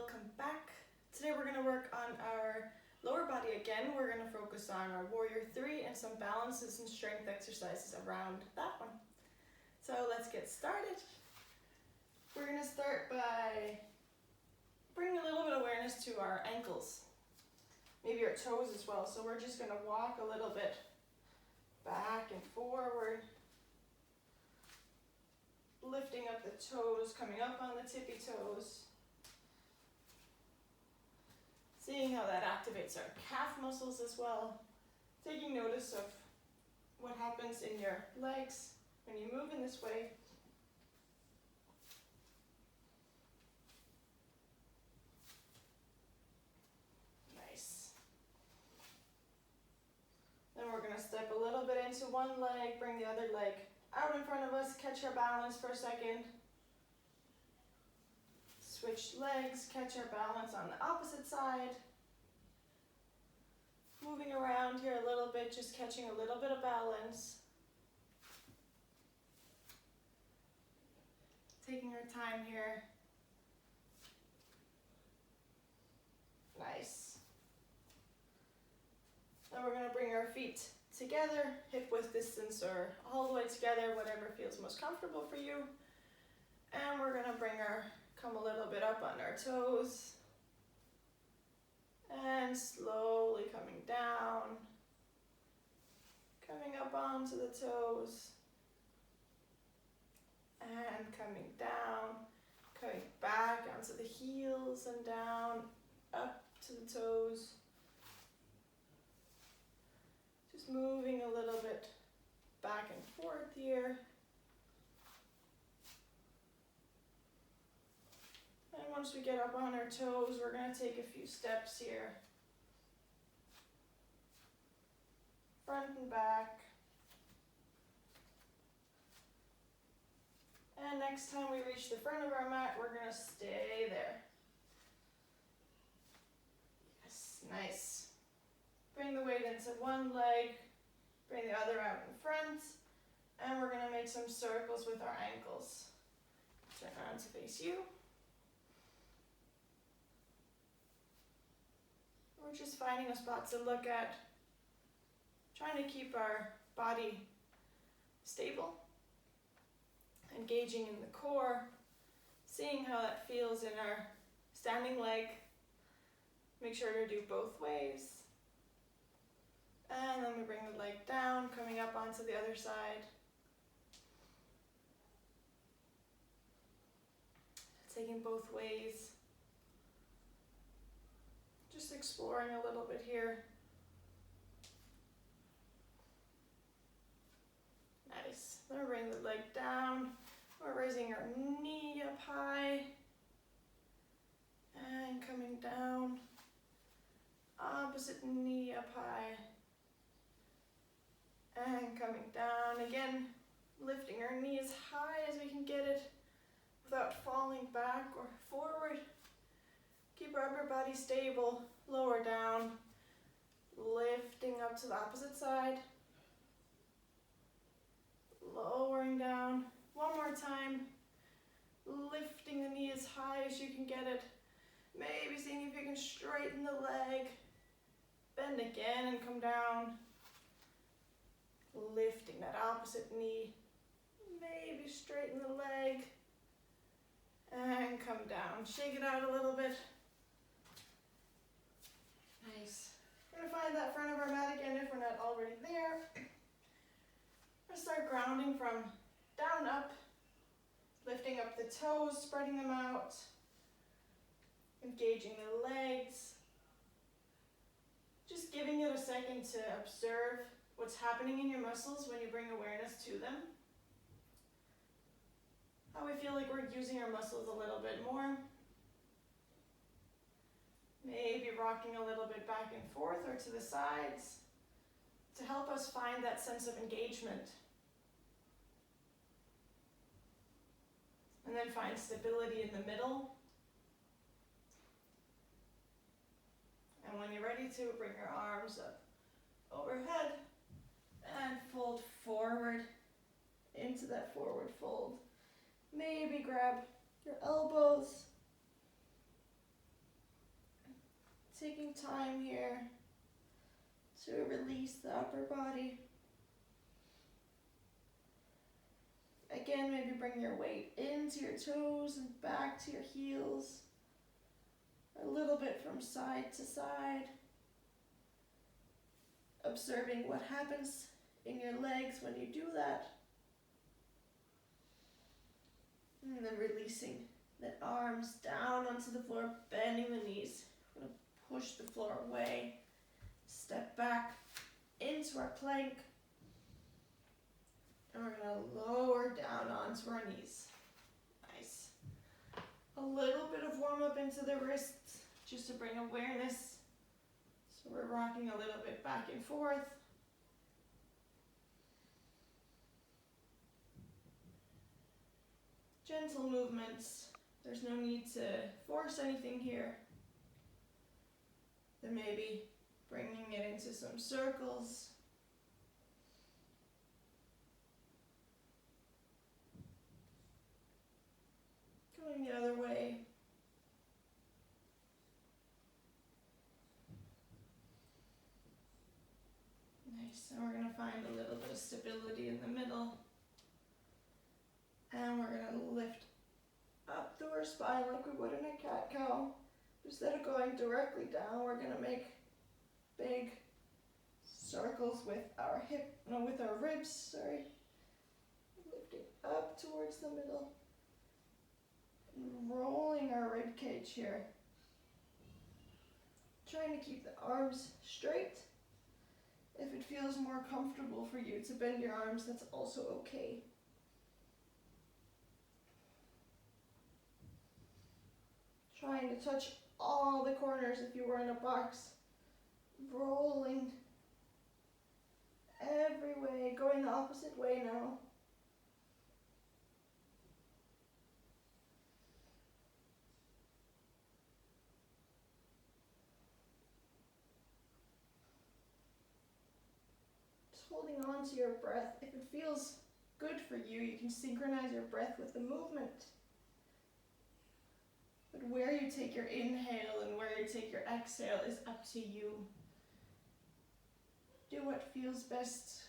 welcome back. Today we're going to work on our lower body again. We're going to focus on our Warrior 3 and some balances and strength exercises around that one. So let's get started. We're going to start by bringing a little bit of awareness to our ankles, maybe our toes as well. So we're just going to walk a little bit back and forward, lifting up the toes, coming up on the tippy toes. Seeing how that activates our calf muscles as well. Taking notice of what happens in your legs when you move in this way. Nice. Then we're going to step a little bit into one leg, bring the other leg out in front of us, catch our balance for a second. Switch legs, catch our balance on the opposite side. Moving around here a little bit, just catching a little bit of balance. Taking our time here. Nice. Then we're going to bring our feet together, hip width distance or all the way together, whatever feels most comfortable for you. And we're going to come a little bit up on our toes. And slowly coming down. Coming up onto the toes. And coming down. Coming back onto the heels and down, up to the toes. Just moving a little bit back and forth here. And once we get up on our toes, we're going to take a few steps here. Front and back. And next time we reach the front of our mat, we're going to stay there. Yes, nice. Bring the weight into one leg, bring the other out in front, and we're going to make some circles with our ankles. Turn around to face you. We're just finding a spot to look at, trying to keep our body stable, engaging in the core, seeing how that feels in our standing leg. Make sure to do both ways. And then we bring the leg down, coming up onto the other side. Taking both ways. Just exploring a little bit here. Nice. Then we bring the leg down. We're raising our knee up high. And coming down. Opposite knee up high. And coming down. Again, lifting our knee as high as we can get it without falling back or forward. Keep our upper body stable, lower down, lifting up to the opposite side, lowering down. One more time, lifting the knee as high as you can get it. Maybe seeing if you can straighten the leg, bend again and come down. Lifting that opposite knee, maybe straighten the leg, and come down. Shake it out a little bit. Nice. We're going to find that front of our mat again if we're not already there. We're going to start grounding from down up, lifting up the toes, spreading them out, engaging the legs. Just giving it a second to observe what's happening in your muscles when you bring awareness to them. How we feel like we're using our muscles a little bit more. Maybe rocking a little bit back and forth or to the sides to help us find that sense of engagement. And then find stability in the middle. And when you're ready to, bring your arms up overhead and fold forward into that forward fold. Maybe grab your elbows taking time here to release the upper body. Again, maybe bring your weight into your toes and back to your heels. A little bit from side to side. Observing what happens in your legs when you do that. And then releasing the arms down onto the floor, bending the knees. We're going to push the floor away. Step back into our plank. And we're going to lower down onto our knees. Nice. A little bit of warm up into the wrists just to bring awareness. So we're rocking a little bit back and forth. Gentle movements. There's no need to force anything here. Then maybe bringing it into some circles. Going the other way. Nice, and we're going to find a little bit of stability in the middle. And we're going to lift up through our spine like we would in a cat-cow. Instead of going directly down, we're going to make big circles with our ribs, Lifting up towards the middle. And rolling our rib cage here. Trying to keep the arms straight. If it feels more comfortable for you to bend your arms, that's also okay. Trying to touch all the corners if you were in a box. Rolling every way, going the opposite way now. Just holding on to your breath. If it feels good for you, you can synchronize your breath with the movement. But where you take your inhale and where you take your exhale is up to you. Do what feels best.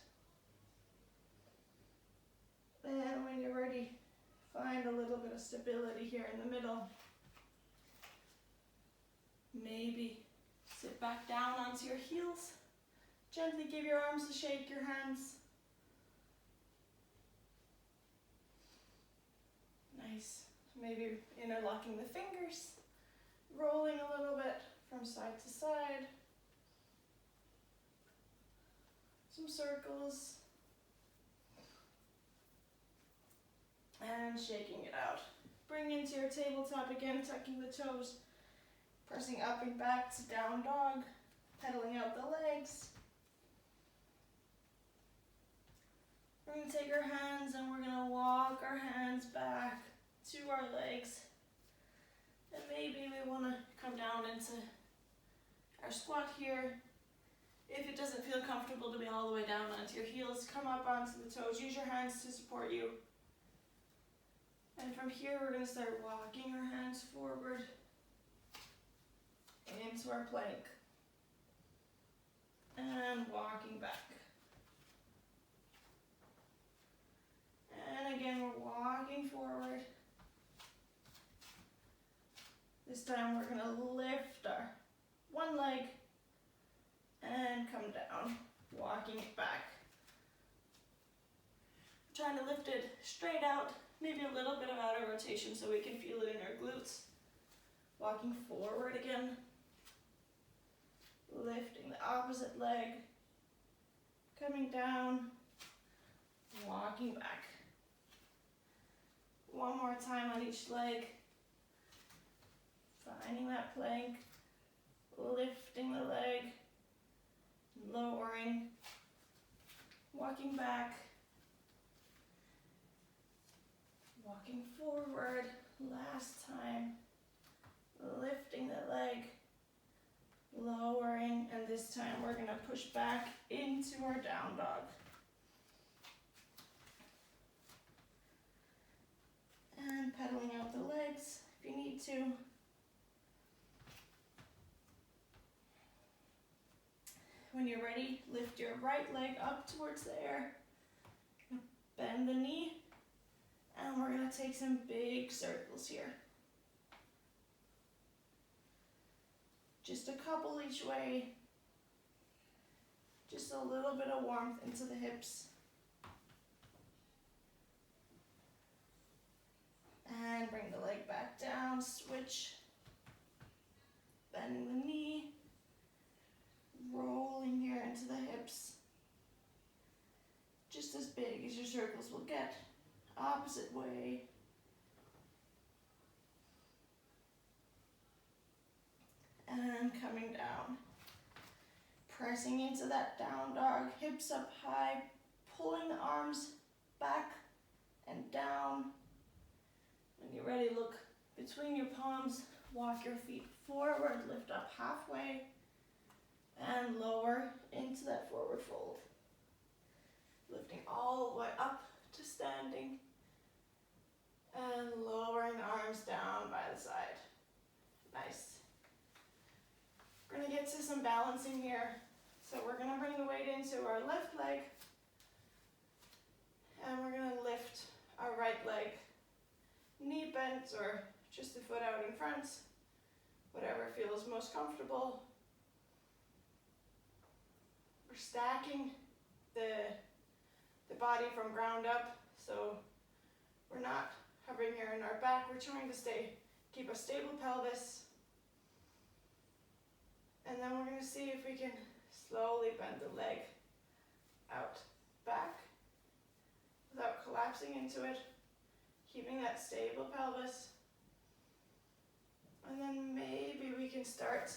And when you're ready, find a little bit of stability here in the middle. Maybe sit back down onto your heels. Gently give your arms a shake, your hands. Nice. Maybe interlocking the fingers, rolling a little bit from side to side. Some circles. And shaking it out. Bring into your tabletop again, tucking the toes. Pressing up and back to down dog. Pedaling out the legs. We're going to take our hands and we're going to walk our hands back to our legs. And maybe we want to come down into our squat here. If it doesn't feel comfortable to be all the way down onto your heels, come up onto the toes. Use your hands to support you. And from here, we're going to start walking our hands forward into our plank. And walking back. And again, we're walking forward. This time we're going to lift our one leg and come down, walking it back. Trying to lift it straight out, maybe a little bit of outer rotation so we can feel it in our glutes. Walking forward again. Lifting the opposite leg. Coming down, walking back. One more time on each leg. Finding that plank, lifting the leg, lowering, walking back, walking forward, last time, lifting the leg, lowering, and this time we're going to push back into our down dog. And pedaling out the legs if you need to. you're ready, lift your right leg up towards the air. Bend the knee. And we're going to take some big circles here. Just a couple each way. Just a little bit of warmth into the hips. And bring the leg back down, switch. Bending the knee. Rolling here into the hips. Just as big as your circles will get. Opposite way. And coming down. Pressing into that down dog, hips up high, pulling the arms back and down. When you're ready, look between your palms, walk your feet forward, lift up halfway, and lower into that forward fold. Lifting all the way up to standing, and lowering the arms down by the side. Nice. We're going to get to some balancing here. So we're going to bring the weight into our left leg, and we're going to lift our right leg, knee bent or just a foot out in front, whatever feels most comfortable. We're stacking the body from ground up, so we're not hovering here in our back. We're trying to keep a stable pelvis. And then we're going to see if we can slowly bend the leg out, back, without collapsing into it, keeping that stable pelvis. And then maybe we can start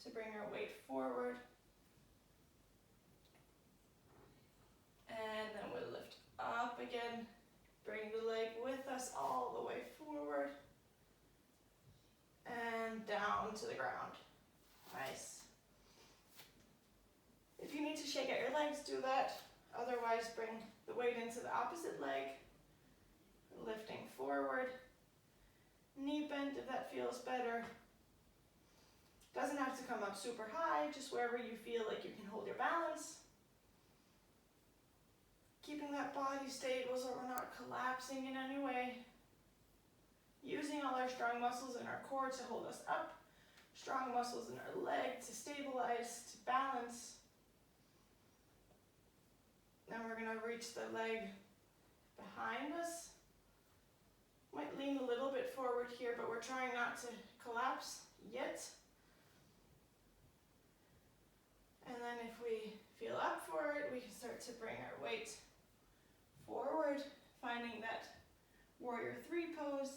to bring our weight forward. And then we'll lift up again, bring the leg with us all the way forward, and down to the ground. Nice. If you need to shake out your legs, do that. Otherwise, bring the weight into the opposite leg, lifting forward. Knee bent if that feels better. Doesn't have to come up super high, just wherever you feel like you can hold your balance. Keeping that body stable so we're not collapsing in any way. Using all our strong muscles in our core to hold us up. Strong muscles in our leg to stabilize, to balance. Then we're going to reach the leg behind us. Might lean a little bit forward here, but we're trying not to collapse yet. And then if we feel up for it, we can start to bring our weight forward, finding that warrior 3 pose.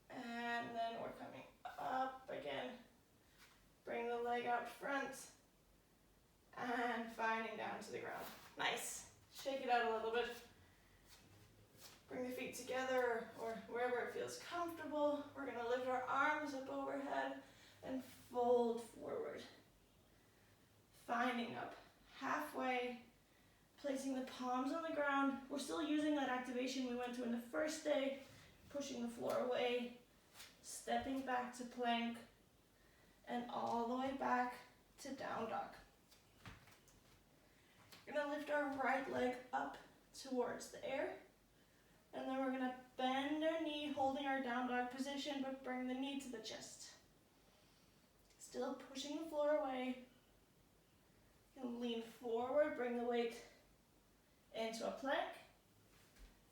And then we're coming up again. Bring the leg out front. And finding down to the ground. Nice. Shake it out a little bit. Bring the feet together or wherever it feels comfortable. We're going to lift our arms up overhead and fold forward. Finding up halfway. Placing the palms on the ground. We're still using that activation we went to in the first day. Pushing the floor away. Stepping back to plank. And all the way back to down dog. We're going to lift our right leg up towards the air. And then we're going to bend our knee, holding our down dog position, but bring the knee to the chest. Still pushing the floor away. And lean forward, bring the weight into a plank.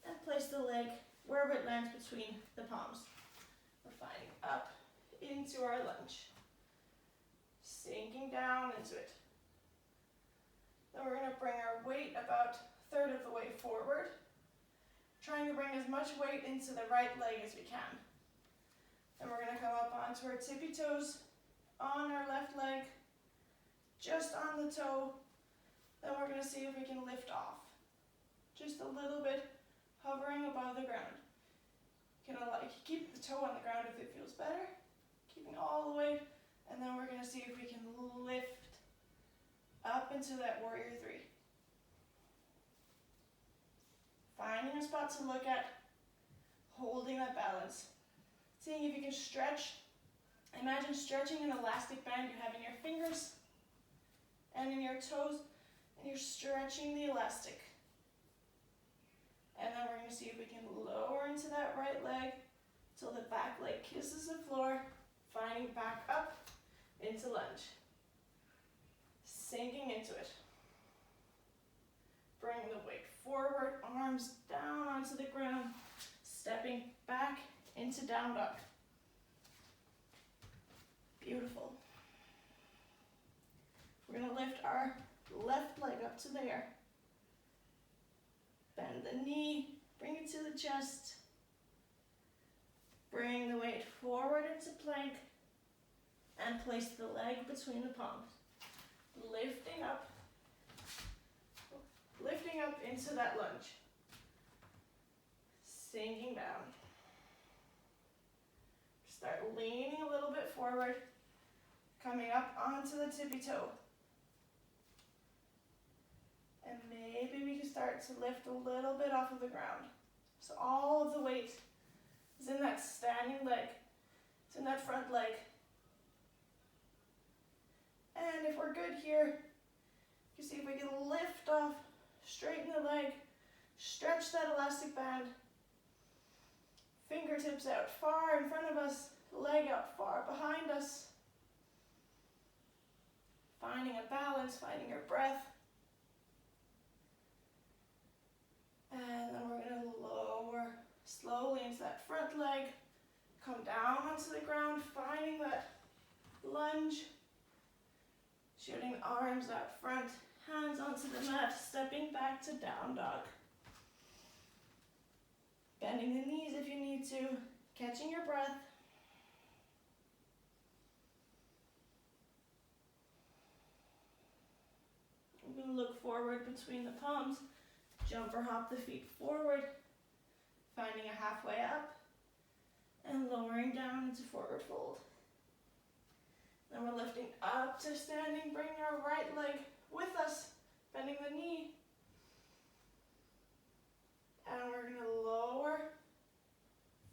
And place the leg wherever it lands between the palms. We're finding up into our lunge. Sinking down into it. Then we're going to bring our weight about a third of the way forward. Trying to bring as much weight into the right leg as we can. Then we're going to come up onto our tippy toes on our left leg, just on the toe. Then we're going to see if we can lift off. Just a little bit, hovering above the ground. You can keep the toe on the ground if it feels better. Keeping all the weight. And then we're going to see if we can lift up into that warrior 3. Finding a spot to look at, holding that balance. Seeing if you can stretch. Imagine stretching an elastic band you have in your fingers. and in your toes, and you're stretching the elastic. And then we're going to see if we can lower into that right leg till the back leg kisses the floor, finding back up into lunge. Sinking into it. Bring the weight forward, arms down onto the ground, stepping back into down dog. Beautiful. We're going to lift our left leg up to there. Bend the knee, bring it to the chest. Bring the weight forward into plank and place the leg between the palms. Lifting up into that lunge. Sinking down. Start leaning a little bit forward, coming up onto the tippy toe. And maybe we can start to lift a little bit off of the ground. So all of the weight is in that standing leg. It's in that front leg. And if we're good here, you see if we can lift off, straighten the leg, stretch that elastic band. Fingertips out far in front of us, leg out far behind us. Finding a balance, finding your breath. And then we're going to lower slowly into that front leg. Come down onto the ground, finding that lunge. Shooting arms out front, hands onto the mat, stepping back to down dog. Bending the knees if you need to, catching your breath. I'm going to look forward between the palms, jump or hop the feet forward, finding a halfway up, and lowering down into forward fold. Then we're lifting up to standing, bringing our right leg with us, bending the knee. And we're going to lower,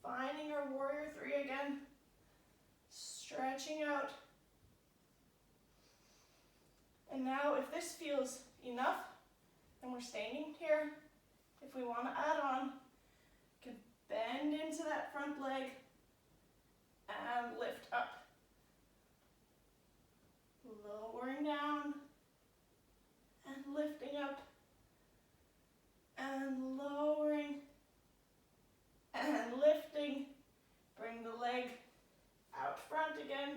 finding our warrior three again, stretching out. And now if this feels enough, then we're staying here. If we want to add on, we can bend into that front leg and lift up. Lowering down and lifting up and lowering and lifting. Bring the leg out front again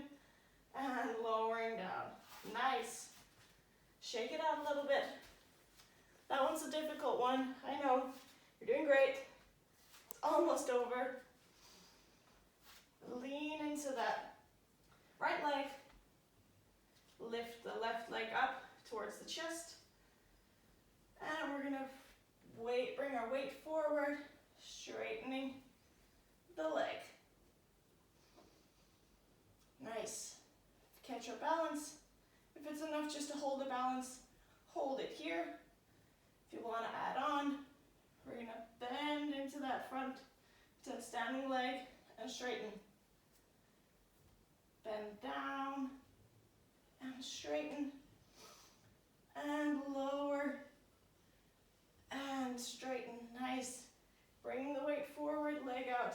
and lowering down. Nice. Shake it out a little bit. That one's a difficult one. I know. You're doing great. It's almost over. Lean into that right leg. Lift the left leg up towards the chest. And we're going to bring our weight forward, straightening the leg. Nice. Catch our balance. If it's enough just to hold the balance, hold it here. If you want to add on, we're going to bend into that front to the standing leg and straighten. Bend down and straighten and lower and straighten. Nice. Bring the weight forward, leg out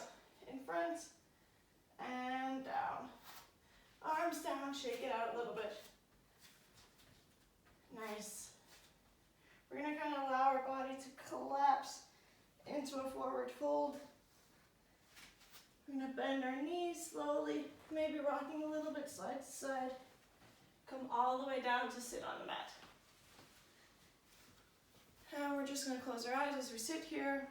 in front and down. Arms down, shake it out a little bit. Nice. We're going to kind of allow our body to collapse into a forward fold. We're going to bend our knees slowly, maybe rocking a little bit side to side. Come all the way down to sit on the mat. And we're just going to close our eyes as we sit here.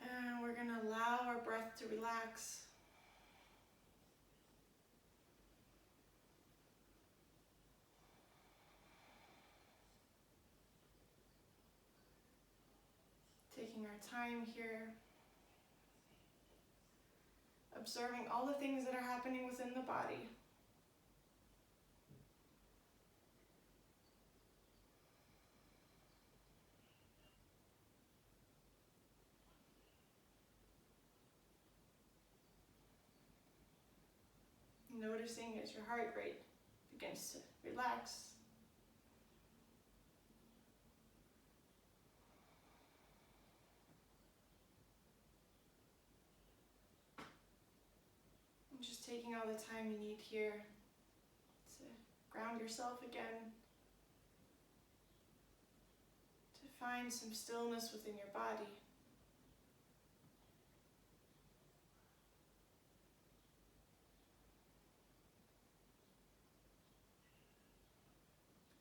And we're going to allow our breath to relax. Taking our time here. Observing all the things that are happening within the body. Noticing as your heart rate begins to relax. And just taking all the time you need here to ground yourself again, to find some stillness within your body.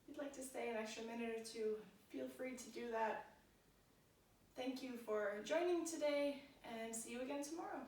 If you'd like to stay an extra minute or two, feel free to do that. Thank you for joining today, and see you again tomorrow.